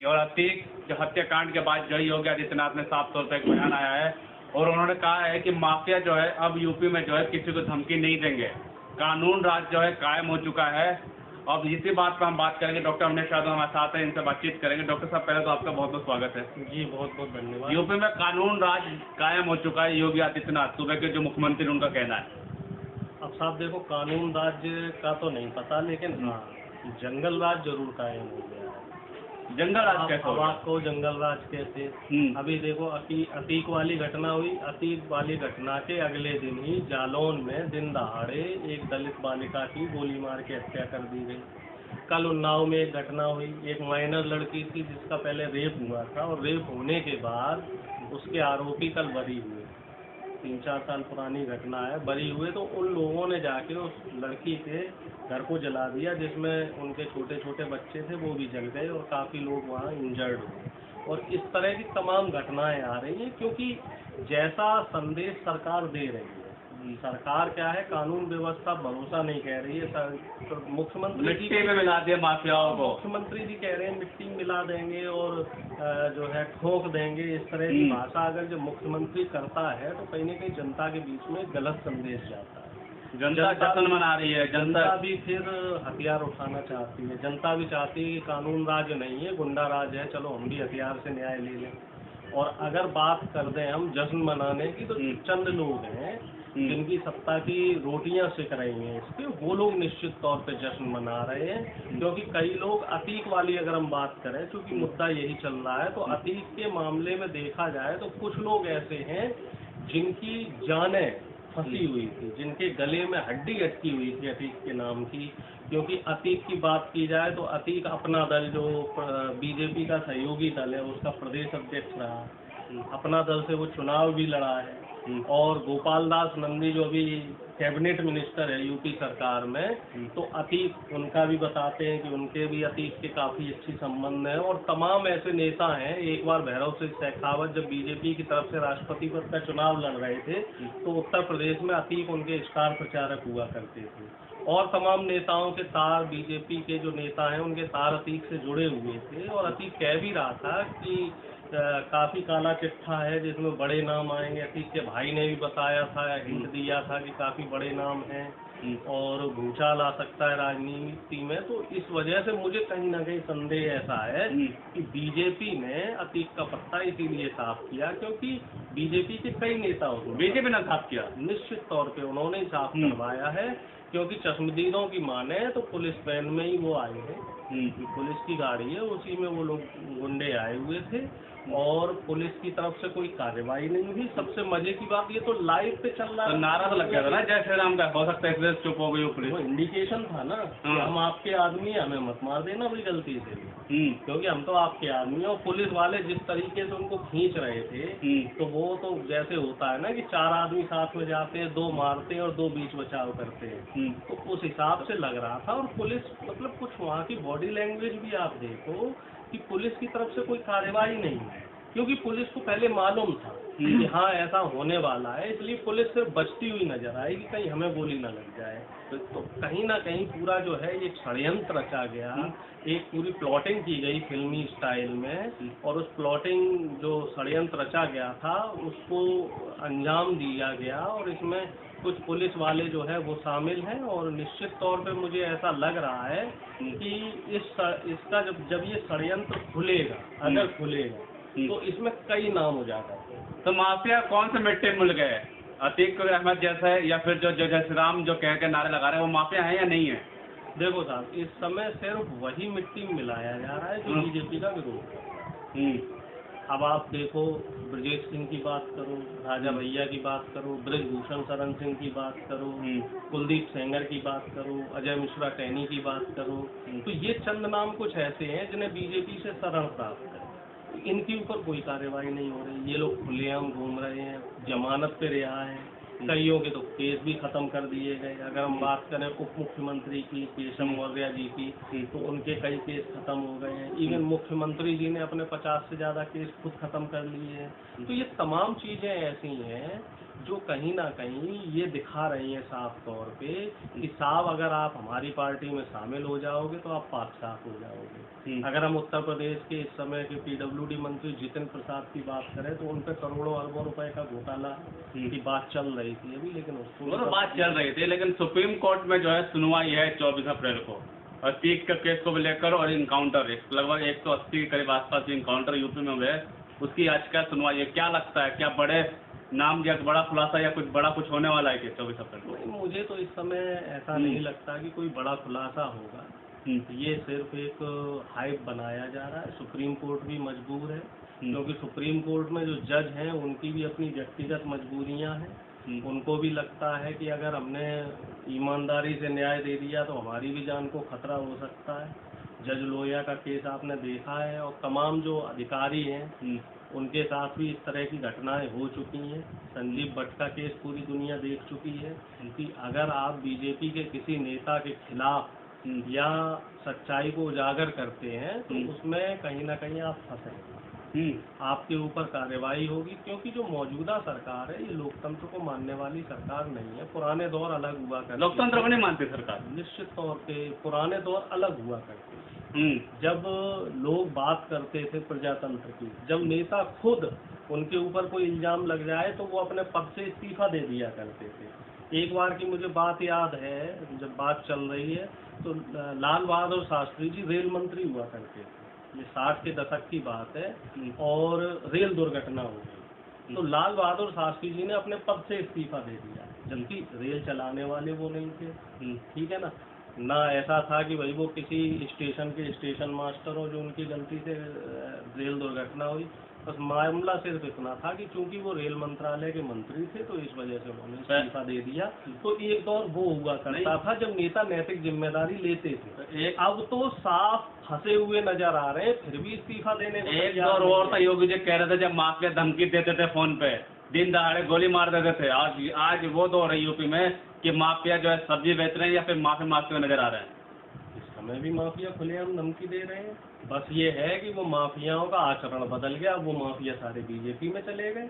और अतीक जो हत्याकांड के बाद जो योगी आदित्यनाथ ने साफ तौर पर एक बयान आया है और उन्होंने कहा है कि माफिया जो है अब यूपी में जो है किसी को धमकी नहीं देंगे, कानून राज जो है कायम हो चुका है। अब इसी बात पर हम बात करेंगे। डॉक्टर अमनेश यादव हमारे साथ हैं, इनसे बातचीत करेंगे। डॉक्टर साहब, पहले तो आपका बहुत बहुत स्वागत है। जी, बहुत बहुत धन्यवाद। यूपी में कानून राज कायम हो चुका है, योगी आदित्यनाथ सूबे के जो मुख्यमंत्री उनका कहना है। अब साहब देखो, कानून राज्य का तो नहीं पता, लेकिन हाँ, जंगल राज जरूर कायम हो गया है। जंगल राज कैसे हो अब गया? आपको जंगल राज कैसे? अभी देखो, अतीक वाली घटना हुई। अतीक वाली घटना के अगले दिन ही जालौन में दिन दहाड़े एक दलित बालिका की गोली मार के हत्या कर दी गई। कल उन्नाव में एक घटना हुई, एक माइनर लड़की थी जिसका पहले रेप हुआ था और रेप होने के बाद उसके आरोपी कल बरी हुए। 3-4 साल पुरानी घटना है, बरी हुए तो उन लोगों ने जाके उस लड़की के घर को जला दिया, जिसमें उनके छोटे छोटे बच्चे थे, वो भी जल गए और काफ़ी लोग वहाँ इंजर्ड हुए। और इस तरह की तमाम घटनाएं आ रही हैं, क्योंकि जैसा संदेश सरकार दे रही है, सरकार क्या है, कानून व्यवस्था भरोसा नहीं कह रही है। मुख्यमंत्री मिट्टी में मिला दिया माफियाओं को। मुख्यमंत्री जी कह रहे हैं मिट्टी मिला देंगे और जो है ठोक देंगे, इस तरह की भाषा अगर जो मुख्यमंत्री करता है तो कहीं न कहीं जनता के बीच में गलत संदेश जाता है। जनता जश्न मना रही है, जनता भी फिर हथियार उठाना चाहती है। जनता भी चाहती है कि कानून राज नहीं है, गुंडा राज है, चलो हम भी हथियार से न्याय ले लें। और अगर बात कर दें हम जश्न मनाने की, तो चंद लोग हैं जिनकी सत्ता की रोटियां सिक रही हैं इसके, वो लोग निश्चित तौर पे जश्न मना रहे हैं। क्योंकि कई लोग अतीक वाली अगर हम बात करें, क्योंकि मुद्दा यही चल रहा है, तो अतीक के मामले में देखा जाए तो कुछ लोग ऐसे हैं जिनकी जानें फंसी हुई थी, जिनके गले में हड्डी अटकी हुई थी अतीक के नाम की। क्योंकि अतीक की बात की जाए तो अतीक अपना दल, जो बीजेपी का सहयोगी दल है, उसका प्रदेश अध्यक्ष रहा, अपना दल से वो चुनाव भी लड़ा है। और गोपाल दास नंदी जो अभी कैबिनेट मिनिस्टर है यूपी सरकार में, तो अतीक उनका भी बताते हैं कि उनके भी अतीक के काफ़ी अच्छी संबंध हैं। और तमाम ऐसे नेता हैं, एक बार भैरव सिंह शेखावत जब बीजेपी की तरफ से राष्ट्रपति पद का चुनाव लड़ रहे थे, तो उत्तर प्रदेश में अतीक उनके स्टार प्रचारक हुआ करते थे। और तमाम नेताओं के तार, बीजेपी के जो नेता हैं उनके तार अतीक से जुड़े हुए थे। और अतीक कह भी रहा था कि काफ़ी काला चिट्ठा है जिसमें बड़े नाम आएंगे। अतीक के भाई ने भी बताया था, हिंट दिया था कि काफ़ी बड़े नाम हैं और भूचाल आ सकता है राजनीति में। तो इस वजह से मुझे कहीं ना कहीं संदेह ऐसा है कि बीजेपी ने अतीक का पत्ता इसीलिए साफ किया, क्योंकि बीजेपी के कई नेताओं को बीजेपी ने साफ किया, निश्चित तौर पे उन्होंने ही साफ करवाया है। क्योंकि चश्मदीदों की माने तो पुलिस वैन में ही वो आए हैं, पुलिस की गाड़ी है, उसी में वो लोग गुंडे आए हुए थे और पुलिस की तरफ से कोई कार्रवाई नहीं हुई। सबसे मजे की बात, ये तो लाइव पे चल रहा तो नारा तो लग गया था ना, जय श्री राम का, हो सकता है इसलिए चुप हो गई पुलिस। वो इंडिकेशन था ना कि हम आपके आदमी, हमें मत मार देना भाई गलती से, क्योंकि हम तो आपके आदमी। और पुलिस वाले जिस तरीके से उनको खींच रहे थे, तो वो तो जैसे होता है ना कि 4 आदमी साथ में जाते हैं, 2 मारते हैं और 2 बीच बचाव करते हैं, तो उस हिसाब से लग रहा था। और पुलिस, मतलब कुछ वहाँ की बॉडी लैंग्वेज भी आप देखो कि पुलिस की तरफ से कोई कार्रवाई नहीं है, क्योंकि पुलिस को पहले मालूम था कि हाँ ऐसा होने वाला है, इसलिए पुलिस सिर्फ बचती हुई नजर आई कि कहीं हमें गोली ना लग जाए। तो कहीं ना कहीं पूरा जो है ये षड्यंत्र रचा गया, एक पूरी प्लॉटिंग की गई फिल्मी स्टाइल में, और उस प्लॉटिंग जो षड्यंत्र रचा गया था उसको अंजाम दिया गया। और इसमें कुछ पुलिस वाले जो है वो शामिल हैं। और निश्चित तौर पे मुझे ऐसा लग रहा है कि इसका जब ये षड्यंत्र खुलेगा, अगर खुलेगा, तो इसमें कई नाम उजागर हैं। तो माफिया कौन से मिट्टी में मिल गए? अतीक अहमद जैसा है या फिर जो जय श्री राम जो कह के नारे लगा रहे हैं, वो माफिया है या नहीं है? देखो साहब, इस समय सिर्फ वही मिट्टी में मिलाया जा रहा है जो बीजेपी का विरोध है। अब आप देखो, ब्रजेश सिंह की बात करो, राजा भैया की बात करो, ब्रजभूषण शरण सिंह की बात करो, कुलदीप सेंगर की बात करो, अजय मिश्रा टैनी की बात करो, तो ये चंद नाम कुछ ऐसे हैं जिन्हें बीजेपी से शरण प्राप्त है। इनके ऊपर कोई कार्रवाई नहीं हो रही, ये लोग खुलेआम घूम रहे हैं, जमानत पे रिहा हैं। कईयों के तो केस भी खत्म कर दिए गए। अगर हम बात करें उप मुख्यमंत्री की, केशव मौर्य जी की, तो उनके कई केस खत्म हो गए हैं। इवन मुख्यमंत्री जी ने अपने 50 से ज़्यादा केस खुद खत्म कर लिए हैं। तो ये तमाम चीज़ें ऐसी हैं जो कहीं ना कहीं ये दिखा रही हैं साफ तौर पे कि साहब अगर आप हमारी पार्टी में शामिल हो जाओगे तो आप पाक साफ हो जाओगे। अगर हम उत्तर प्रदेश के इस समय के पीडब्ल्यूडी मंत्री जितिन प्रसाद की बात करें तो उन पर करोड़ों अरबों रुपए का घोटाला की बात चल रही थी अभी, लेकिन उसको वो तो बात चल रही थी, लेकिन सुप्रीम कोर्ट में जो है सुनवाई है 24 अप्रैल को, और 30 के केस को भी लेकर, और इनकाउंटर लगभग 180 के करीब आसपास इनकाउंटर यूपी में हुए, उसकी याचिका सुनवाई है। क्या लगता है, क्या बड़े नाम या बड़ा खुलासा या कुछ बड़ा कुछ होने वाला है कि 24 अप्रैल को? नहीं, मुझे तो इस समय ऐसा नहीं लगता कि कोई बड़ा खुलासा होगा। ये सिर्फ एक हाइप बनाया जा रहा है। सुप्रीम कोर्ट भी मजबूर है, क्योंकि सुप्रीम कोर्ट में जो जज हैं उनकी भी अपनी व्यक्तिगत मजबूरियां हैं। उनको भी लगता है कि अगर हमने ईमानदारी से न्याय दे दिया तो हमारी भी जान को खतरा हो सकता है। जज लोहिया का केस आपने देखा है, और तमाम जो अधिकारी हैं उनके साथ भी इस तरह की घटनाएं हो चुकी हैं। संजीव भट्ट का केस पूरी दुनिया देख चुकी है कि अगर आप बीजेपी के किसी नेता के खिलाफ या सच्चाई को उजागर करते हैं तो उसमें कहीं ना कहीं आप फंसे, आपके ऊपर कार्रवाई होगी। क्योंकि जो मौजूदा सरकार है ये लोकतंत्र को मानने वाली सरकार नहीं है। पुराने दौर अलग हुआ करते, लोकतंत्र को नहीं मानती सरकार, निश्चित तौर पे पुराने दौर अलग हुआ करते जब लोग बात करते थे प्रजातंत्र की। जब नेता खुद उनके ऊपर कोई इल्जाम लग जाए तो वो अपने पद से इस्तीफा दे दिया करते थे। एक बार की मुझे बात याद है, जब बात चल रही है तो लाल बहादुर शास्त्री जी रेल मंत्री हुआ करते थे। ये 60 के दशक की बात है, और रेल दुर्घटना हो गई तो लाल बहादुर शास्त्री जी ने अपने पद से इस्तीफा दे दिया, जबकि रेल चलाने वाले वो नहीं थे। ठीक है ना ऐसा था कि भाई वो किसी स्टेशन के स्टेशन मास्टर हो जो उनकी गलती से रेल दुर्घटना हुई। बस मामला सिर्फ इतना था कि चूंकि वो रेल मंत्रालय के मंत्री थे तो इस वजह से उन्होंने इस्तीफा दे दिया। तो एक दौर वो हुआ करता था जब नेता नैतिक जिम्मेदारी लेते थे। अब तो साफ फंसे हुए नजर आ रहे हैं, फिर भी इस्तीफा देने को एक दौर और था, योगी जी कह रहे थे जब माफिया धमकी देते थे फोन पे, दिन दहाड़े गोली मार देते थे। आज वो दौर है यूपी में कि माफिया जो है सब्जी बेच रहे हैं या फिर माफी मांगते हुए नजर आ रहे हैं। इस समय भी माफिया खुलेआम धमकी दे रहे हैं। बस ये है कि वो माफियाओं का आचरण बदल गया, वो माफिया सारे बीजेपी में चले गए।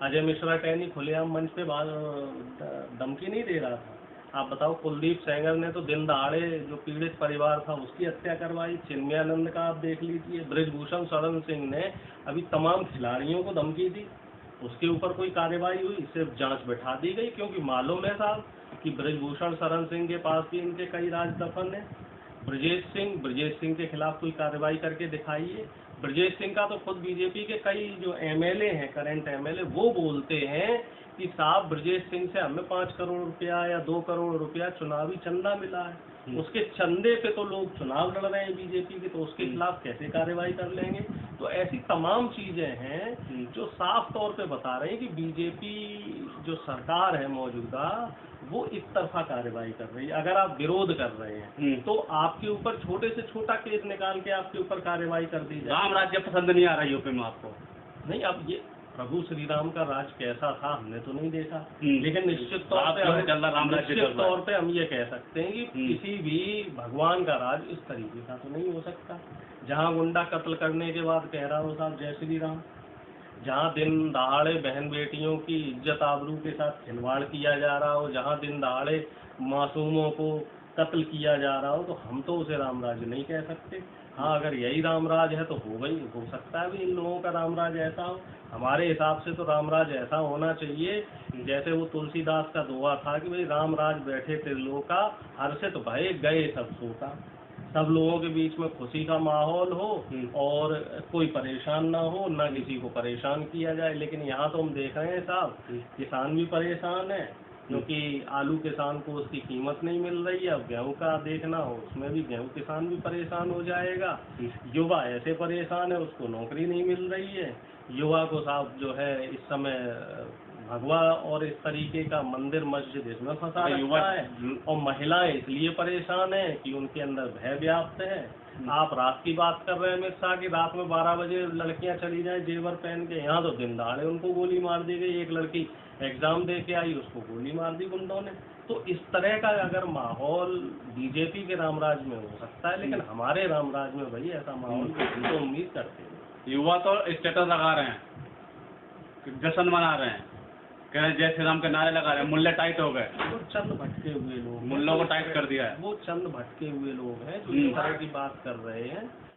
अजय मिश्रा टहनी खुलेआम मंच पे धमकी नहीं दे रहा था। आप बताओ, कुलदीप सेंगर ने तो दिन दहाड़े जो पीड़ित परिवार था उसकी हत्या करवाई। चिन्मयानंद का आप देख लीजिए, ब्रिजभूषण शरण सिंह ने अभी तमाम खिलाड़ियों को धमकी दी, उसके ऊपर कोई कार्रवाई हुई? सिर्फ जांच बैठा दी गई, क्योंकि मालूम है साहब कि ब्रिजभूषण शरण सिंह के पास भी इनके कई राज दफन है। ब्रजेश सिंह के खिलाफ कोई कार्रवाई करके दिखाइए। ब्रजेश सिंह का तो खुद बीजेपी के कई जो एमएलए हैं, करंट एमएलए, वो बोलते हैं कि साहब ब्रजेश सिंह से हमें 5 करोड़ रुपया या 2 करोड़ रुपया चुनावी चंदा मिला है। उसके चंदे पे तो लोग चुनाव लड़ रहे हैं बीजेपी के, तो उसके खिलाफ कैसे कार्रवाई कर लेंगे? तो ऐसी तमाम चीजें हैं जो साफ तौर पे बता रहे हैं कि बीजेपी जो सरकार है मौजूदा वो एक तरफा कार्रवाई कर रही है। अगर आप विरोध कर रहे हैं तो आपके ऊपर छोटे से छोटा केस निकाल के आपके ऊपर कार्रवाई कर दी जाए। राम राज्य पसंद नहीं आ रहा यूपी में आपको? नहीं, अब ये प्रभु श्री राम का राज कैसा था हमने तो नहीं देखा, लेकिन निश्चित तौर पे हम ये कह सकते हैं कि किसी भी भगवान का राज इस तरीके का तो नहीं हो सकता। जहाँ गुंडा कत्ल करने के बाद कह रहा हो साहब जय श्री राम, जहाँ दिन दहाड़े बहन बेटियों की इज्जत आबरू के साथ खिलवाड़ किया जा रहा हो, जहाँ दिन दहाड़े मासूमों को कत्ल किया जा रहा हो, तो हम तो उसे रामराज नहीं कह सकते। हाँ, अगर यही रामराज है तो हो सकता है भी इन लोगों का रामराज ऐसा हो। हमारे हिसाब से तो रामराज ऐसा होना चाहिए जैसे वो तुलसीदास का दोहा था कि भाई रामराज बैठे त्रिलोका, हर्षित भये गए सब शोका। सब लोगों के बीच में खुशी का माहौल हो और कोई परेशान ना हो, ना किसी को परेशान किया जाए। लेकिन यहाँ तो हम देख रहे हैं साहब, किसान भी परेशान है क्योंकि आलू किसान को उसकी कीमत नहीं मिल रही है। अब गेहूं का देखना हो, उसमें भी गेहूं किसान भी परेशान हो जाएगा। युवा ऐसे परेशान है, उसको नौकरी नहीं मिल रही है। युवा को साहब जो है इस समय भगवा और इस तरीके का मंदिर मस्जिद इसमें फंसा रखा है, और महिलाएं इसलिए परेशान है कि उनके अंदर भय व्याप्त है। आप रात की बात कर रहे हैं अमित शाह की, रात में 12 बजे लड़कियां चली जाए जेवर पहन के, यहाँ तो दिन दहाड़े उनको गोली मार दी गई। एक लड़की एग्जाम दे के आई, उसको गोली मार दी गुंडों ने। तो इस तरह का अगर माहौल बीजेपी के रामराज में हो सकता है, लेकिन हमारे रामराज में भाई ऐसा माहौल हम तो उम्मीद करते हैं। युवा तो स्टेटस लगा रहे हैं, जश्न मना रहे हैं, कह रहे हैं जय श्री राम के नारे लगा रहे हैं, मुल्ले टाइट हो गए। वो चंद भटके हुए लोग हैं, मुल्लों को टाइट कर दिया है। वो चंद भटके हुए लोग हैं जो इस तरह की बात कर रहे हैं।